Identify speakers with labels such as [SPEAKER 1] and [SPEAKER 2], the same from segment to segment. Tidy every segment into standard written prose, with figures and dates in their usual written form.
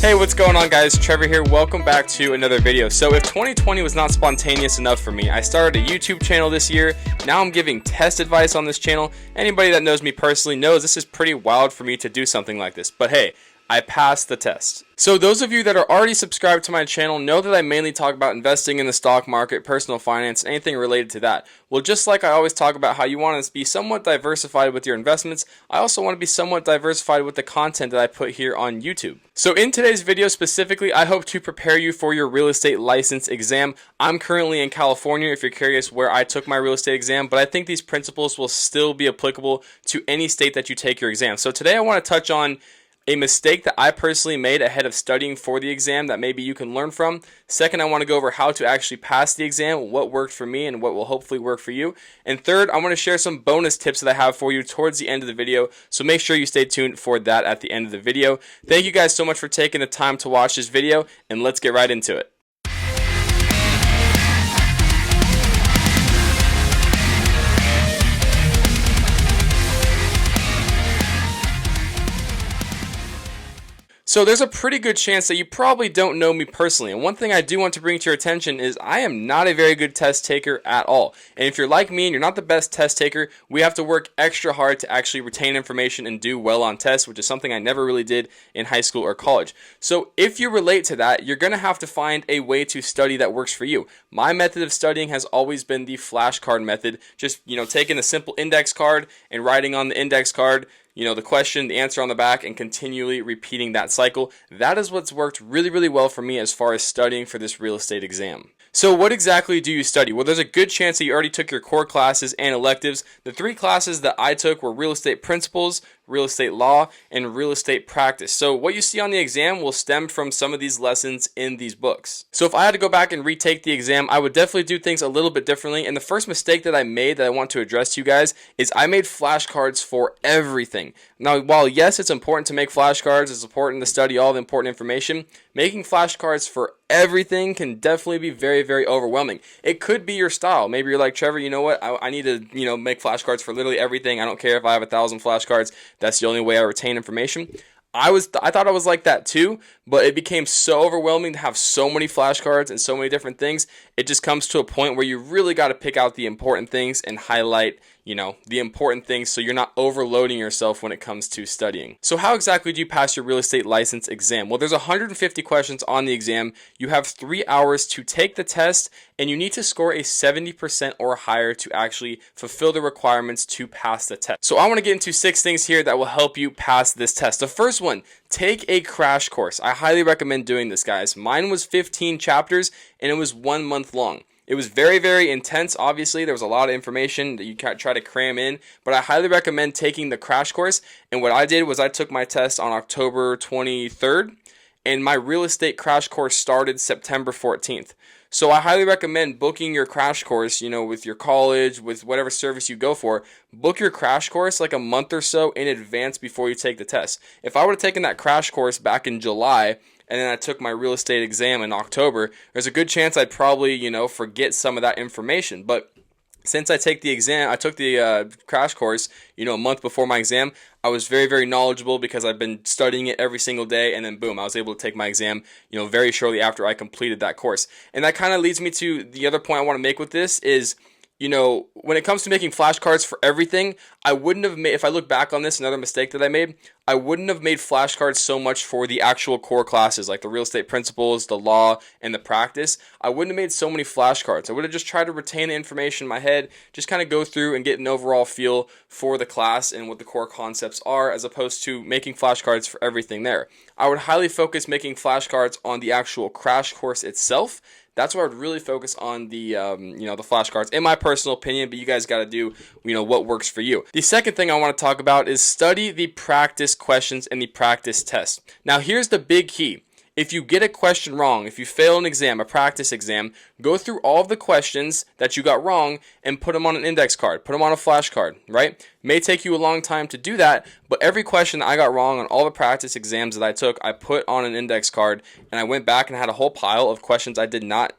[SPEAKER 1] Hey, what's going on, guys? Trevor here. Welcome back to another video. So if 2020 was not spontaneous enough for me, I started a YouTube channel this year. Now I'm giving test advice on this channel. Anybody that knows me personally knows this is pretty wild for me to do something like this. But hey, I passed the test. So those of you that are already subscribed to my channel know that I mainly talk about investing in the stock market, personal finance, anything related to that. Well, just like I always talk about how you want to be somewhat diversified with your investments, I also want to be somewhat diversified with the content that I put here on YouTube. So in today's video specifically, I hope to prepare you for your real estate license exam. I'm currently in California if you're curious where I took my real estate exam, but I think these principles will still be applicable to any state that you take your exam. So today I want to touch on a mistake that I personally made ahead of studying for the exam that maybe you can learn from. Second, I want to go over how to actually pass the exam, what worked for me and what will hopefully work for you. And third, I want to share some bonus tips that I have for you towards the end of the video, so make sure you stay tuned for that at the end of the video. Thank you guys so much for taking the time to watch this video, and let's get right into it. So there's a pretty good chance that you probably don't know me personally, and one thing I do want to bring to your attention is I am not a very good test taker at all. And if you're like me and you're not the best test taker, we have to work extra hard to actually retain information and do well on tests, which is something I never really did in high school or college. So if you relate to that, you're going to have to find a way to study that works for you. My method of studying has always been the flashcard method, just taking a simple index card and writing on the index card the question, the answer on the back, and continually repeating that cycle. That is what's worked really, really well for me as far as studying for this real estate exam. So what exactly do you study? Well, there's a good chance that you already took your core classes and electives. The three classes that I took were real estate principles, real estate law, and real estate practice. So what you see on the exam will stem from some of these lessons in these books. So if I had to go back and retake the exam, I would definitely do things a little bit differently. And the first mistake that I made that I want to address to you guys is I made flashcards for everything. Now, while yes, it's important to make flashcards, it's important to study all the important information, making flashcards for everything can definitely be very, very overwhelming. It could be your style. Maybe you're like, Trevor, you know what? I need to, make flashcards for literally everything. I don't care if I have 1,000 flashcards. That's the only way I retain information. I thought I was like that too, but it became so overwhelming to have so many flashcards and so many different things. It just comes to a point where you really got to pick out the important things and highlight the important things so you're not overloading yourself when it comes to studying. So how exactly do you pass your real estate license exam? Well, there's 150 questions on the exam. You have 3 hours to take the test, and you need to score a 70% or higher to actually fulfill the requirements to pass the test. So I want to get into 6 things here that will help you pass this test. The first one, take a crash course. I highly recommend doing this, guys. Mine was 15 chapters, and it was 1 month long. It was very, very intense. Obviously, there was a lot of information that you try to cram in, but I highly recommend taking the crash course. And what I did was I took my test on October 23rd, and my real estate crash course started September 14th. So I highly recommend booking your crash course, with your college, with whatever service you go for. Book your crash course like a month or so in advance before you take the test. If I would have taken that crash course back in July, and then I took my real estate exam in October, there's a good chance I'd probably, forget some of that information. But since I took the crash course, a month before my exam, I was very, very knowledgeable because I've been studying it every single day, and then boom, I was able to take my exam, very shortly after I completed that course. And that kind of leads me to the other point I want to make with this is, when it comes to making flashcards for everything, I wouldn't have made, if I look back on this, another mistake that I made, I wouldn't have made flashcards so much for the actual core classes, like the real estate principles, the law, and the practice. I wouldn't have made so many flashcards. I would have just tried to retain the information in my head, just kind of go through and get an overall feel for the class and what the core concepts are, as opposed to making flashcards for everything there. I would highly focus making flashcards on the actual crash course itself. That's where I would really focus on the the flashcards, in my personal opinion, but you guys got to do, what works for you. The second thing I want to talk about is study the practice questions and the practice test. Now, here's the big key. If you get a question wrong, if you fail an exam, a practice exam, go through all of the questions that you got wrong and put them on an index card, put them on a flashcard, right? It may take you a long time to do that, but every question that I got wrong on all the practice exams that I took, I put on an index card, and I went back and had a whole pile of questions I did not,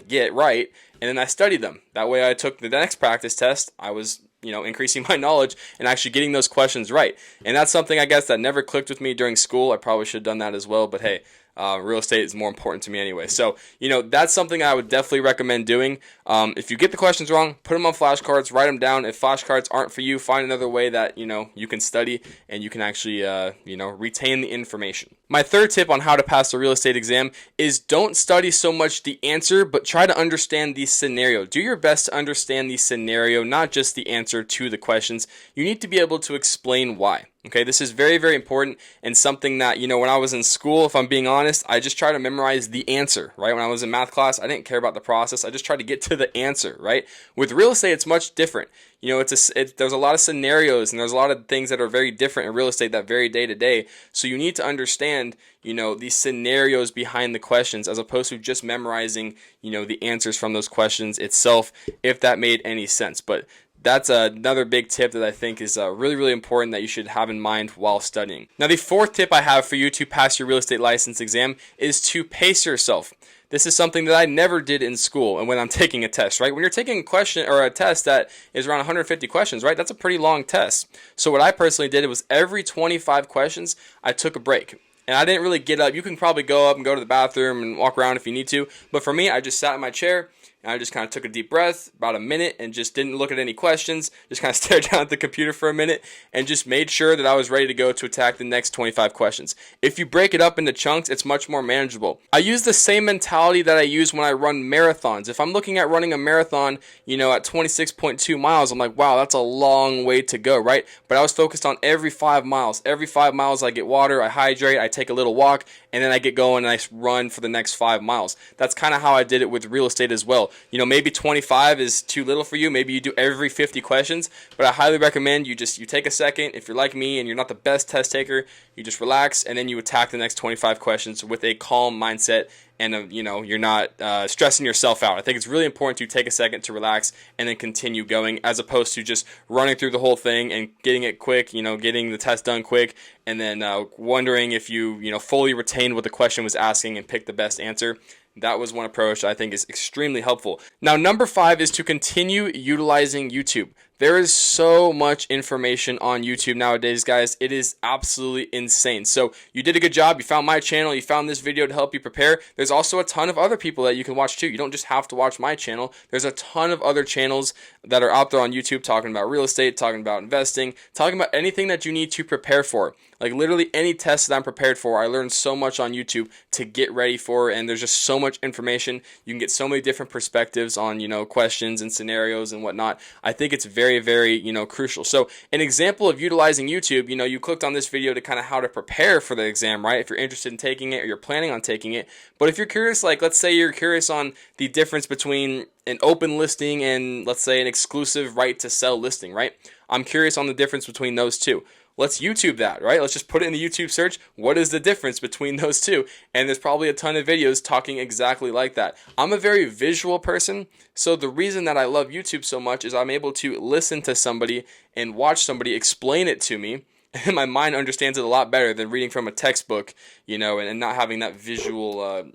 [SPEAKER 1] get right, and then I studied them. That way I took the next practice test, I was increasing my knowledge and actually getting those questions right. And that's something I guess that never clicked with me during school. I probably should have done that as well, but hey, real estate is more important to me anyway. So, that's something I would definitely recommend doing. If you get the questions wrong, put them on flashcards, write them down. If flashcards aren't for you, find another way that, you can study and you can actually, retain the information. My third tip on how to pass the real estate exam is don't study so much the answer, but try to understand the scenario. Do your best to understand the scenario, not just the answer to the questions. You need to be able to explain why. Okay, this is very, very important and something that, when I was in school, if I'm being honest, I just tried to memorize the answer, right? When I was in math class, I didn't care about the process. I just tried to get to the answer, right? With real estate, it's much different. There's a lot of scenarios and there's a lot of things that are very different in real estate that vary day to day. So you need to understand, the scenarios behind the questions as opposed to just memorizing, the answers from those questions itself, if that made any sense. But that's another big tip that I think is really, really important that you should have in mind while studying. Now, the fourth tip I have for you to pass your real estate license exam is to pace yourself. This is something that I never did in school and when I'm taking a test, right? When you're taking a question or a test that is around 150 questions, right? That's a pretty long test. So what I personally did was every 25 questions, I took a break. And I didn't really get up. You can probably go up and go to the bathroom and walk around if you need to. But for me, I just sat in my chair and I just kind of took a deep breath, about a minute, and just didn't look at any questions. Just kind of stared down at the computer for a minute and just made sure that I was ready to go to attack the next 25 questions. If you break it up into chunks, it's much more manageable. I use the same mentality that I use when I run marathons. If I'm looking at running a marathon, at 26.2 miles, I'm like, wow, that's a long way to go, right? But I was focused on every 5 miles. Every 5 miles, I get water, I hydrate, I take a little walk, and then I get going and I run for the next 5 miles. That's kind of how I did it with real estate as well. Maybe 25 is too little for you. Maybe you do every 50 questions, but I highly recommend you take a second. If you're like me and you're not the best test taker, you just relax and then you attack the next 25 questions with a calm mindset and you're not stressing yourself out. I think it's really important to take a second to relax and then continue going as opposed to just running through the whole thing and getting it quick, getting the test done quick and then wondering if you fully retained what the question was asking and picked the best answer. That was one approach that I think is extremely helpful. Now, number 5 is to continue utilizing YouTube. There is so much information on YouTube nowadays, guys. It is absolutely insane. So you did a good job. You found my channel. You found this video to help you prepare. There's also a ton of other people that you can watch too. You don't just have to watch my channel. There's a ton of other channels that are out there on YouTube talking about real estate, talking about investing, talking about anything that you need to prepare for. Like literally any test that I'm prepared for, I learned so much on YouTube to get ready for, and there's just so much information. You can get so many different perspectives on, questions and scenarios and whatnot. I think it's very, very, crucial. So an example of utilizing YouTube, you clicked on this video to kind of how to prepare for the exam, right? If you're interested in taking it or you're planning on taking it. But if you're curious, like let's say you're curious on the difference between an open listing and let's say an exclusive right to sell listing, right? I'm curious on the difference between those two. Let's YouTube that, right? Let's just put it in the YouTube search. What is the difference between those two? And there's probably a ton of videos talking exactly like that. I'm a very visual person, so the reason that I love YouTube so much is I'm able to listen to somebody and watch somebody explain it to me, and my mind understands it a lot better than reading from a textbook, and not having that visual,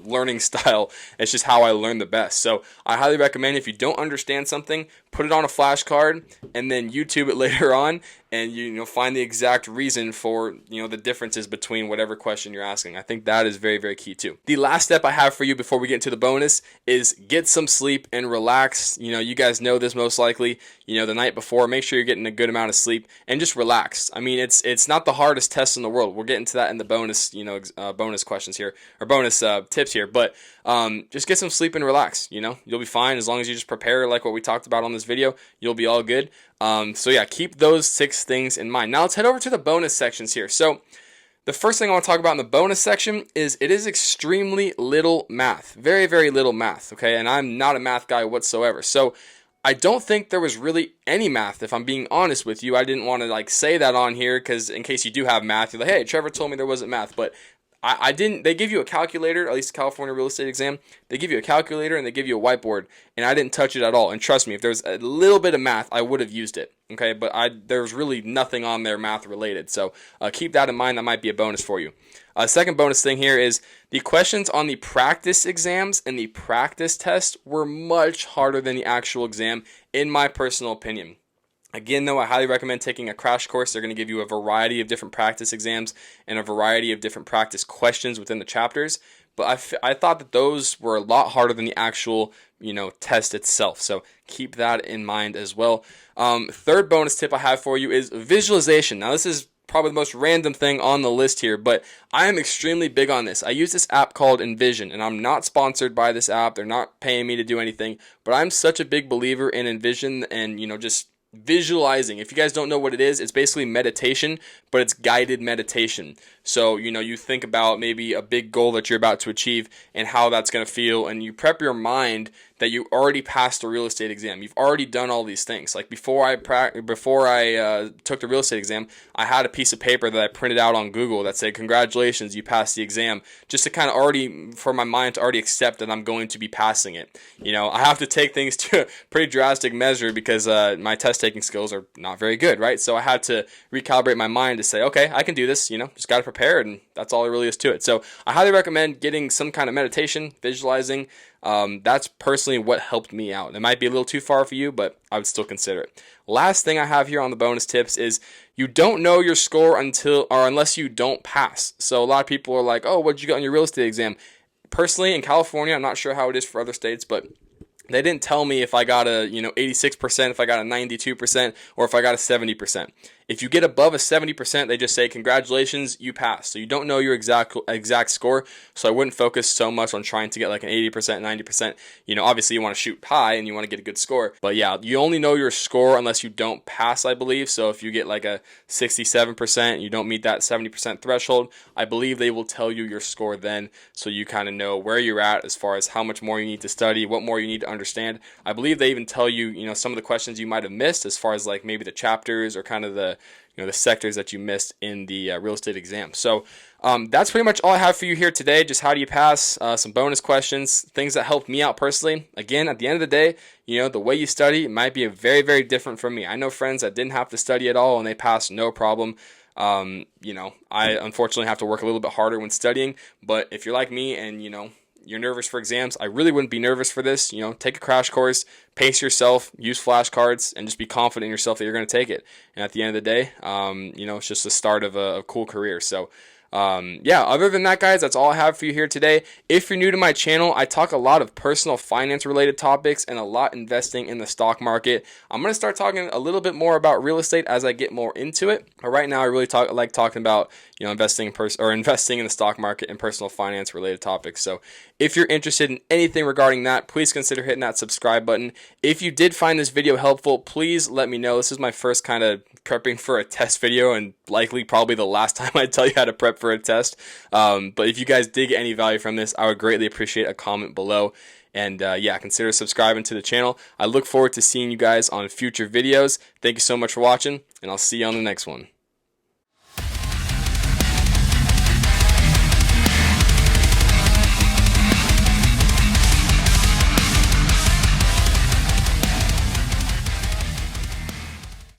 [SPEAKER 1] learning style. It's just how I learn the best. So I highly recommend if you don't understand something, put it on a flashcard and then YouTube it later on, and find the exact reason for the differences between whatever question you're asking. I think that is very, very key too. The last step I have for you before we get into the bonus is get some sleep and relax. You guys know this most likely. The night before, make sure you're getting a good amount of sleep and just relax. I mean, it's not the hardest test in the world. We'll get into that in the bonus, bonus questions here or bonus tips here. But just get some sleep and relax. You'll be fine as long as you just prepare like what we talked about on this video. You'll be all good. So yeah, keep those 6 things in mind. Now let's head over to the bonus sections here. So the first thing I want to talk about in the bonus section is it is extremely little math. Very, very little math. Okay, and I'm not a math guy whatsoever. So I don't think there was really any math, if I'm being honest with you. I didn't want to say that on here because in case you do have math, you're like, hey, Trevor told me there wasn't math. But I didn't, they give you a calculator, at least California real estate exam, they give you a calculator and they give you a whiteboard, and I didn't touch it at all. And trust me, if there's a little bit of math, I would have used it, okay? But there's really nothing on there math related, so keep that in mind. That might be a bonus for you. Second bonus thing here is the questions on the practice exams and the practice test were much harder than the actual exam, in my personal opinion. Again, though, I highly recommend taking a crash course. They're going to give you a variety of different practice exams and a variety of different practice questions within the chapters. But I thought that those were a lot harder than the actual, test itself. So keep that in mind as well. Third bonus tip I have for you is visualization. Now, this is probably the most random thing on the list here, but I am extremely big on this. I use this app called Envision, and I'm not sponsored by this app. They're not paying me to do anything, but I'm such a big believer in Envision and, just visualizing. If you guys don't know what it is, it's basically meditation, but it's guided meditation. So, you think about maybe a big goal that you're about to achieve and how that's going to feel, and you prep your mind that you already passed the real estate exam. You've already done all these things. Like before I took the real estate exam, I had a piece of paper that I printed out on Google that said, "Congratulations, you passed the exam," just to kind of already, for my mind to already accept that I'm going to be passing it. I have to take things to a pretty drastic measure because my test taking skills are not very good, right? So I had to recalibrate my mind to say, okay, I can do this, just got to prepare, and that's all there really is to it. So I highly recommend getting some kind of meditation, visualizing. That's personally what helped me out. It might be a little too far for you, but I would still consider it. Last thing I have here on the bonus tips is you don't know your score unless you don't pass. So a lot of people are like, oh, what did you get on your real estate exam? Personally, in California, I'm not sure how it is for other states, but they didn't tell me if I got a 86%, if I got a 92%, or if I got a 70%. If you get above a 70%, they just say, congratulations, you passed. So you don't know your exact score, so I wouldn't focus so much on trying to get like an 80%, 90%. Obviously you want to shoot high and you want to get a good score. But yeah, you only know your score unless you don't pass, I believe. So if you get like a 67%, you don't meet that 70% threshold, I believe they will tell you your score then, so you kind of know where you're at as far as how much more you need to study, what more you need to understand. I believe they even tell you, some of the questions you might have missed as far as like maybe the chapters or kind of the sectors that you missed in the real estate exam. So that's pretty much all I have for you here today. Just how do you pass, some bonus questions, things that helped me out personally. Again, at the end of the day, the way you study might be very, very different from me. I know friends that didn't have to study at all and they passed no problem. I unfortunately have to work a little bit harder when studying, but if you're like me and, you're nervous for exams, I really wouldn't be nervous for this. Take a crash course, pace yourself, use flashcards, and just be confident in yourself that you're going to take it. And at the end of the day, it's just the start of a cool career. So, other than that, guys, that's all I have for you here today. If you're new to my channel, I talk a lot of personal finance related topics and a lot investing in the stock market. I'm going to start talking a little bit more about real estate as I get more into it. But right now, I really like talking about, investing in the stock market and personal finance related topics. So if you're interested in anything regarding that, please consider hitting that subscribe button. If you did find this video helpful, please let me know. This is my first kind of prepping for a test video, and likely probably the last time I tell you how to prep for a test. But if you guys did get any value from this, I would greatly appreciate a comment below. And consider subscribing to the channel. I look forward to seeing you guys on future videos. Thank you so much for watching, and I'll see you on the next one.